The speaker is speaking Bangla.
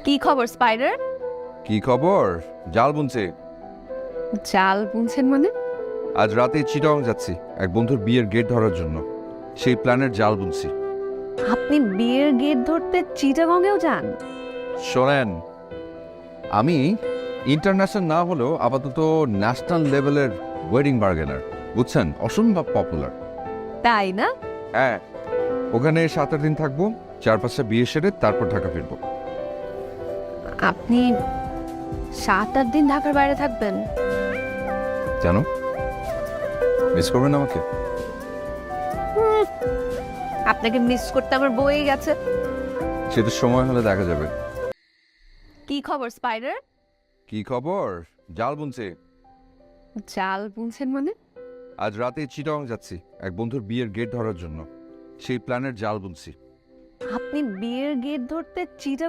কি খবর স্পাইডার? কি খবর? জাল বুনছে। জাল বুনছেন মানে? আজ রাতে চিটাগং যাচ্ছি এক বন্ধুর বিয়ের গেট ধরার জন্য। সেই প্ল্যানের জাল বুনছি। আপনি বিয়ের গেট ধরতে চিটাগংয়েও যান? শোনেন, আমি ইন্টারন্যাশনাল না হলেও আপাতত ন্যাশনাল লেভেলের ওয়েডিং বার্গেনার, বুঝছেন? অসম্ভব পপুলার। তাই না? হ্যাঁ, ওখানে 7-8 দিন থাকবো, 4-5টা বিয়ে সেরে তারপর ঢাকা ফিরবো। আপনি 7-8 দিন ঢাকার বাইরে থাকবেন? জানো, মিস করবেন আমাকে? হুম, আপনাকে মিস করতে আমার বই গেছে। সেটা সময় হলে দেখা যাবে। কি খবর স্পাইডার? কি খবর? জাল বুনছে। জাল বুনছেন মানে? আজ রাতে চিটাগং যাচ্ছি এক বন্ধুর বিয়ের গেট ধরার জন্য। সেই প্ল্যানের জাল বুনছি। আপনি বিয়ের গেট ধরতে চিটাগং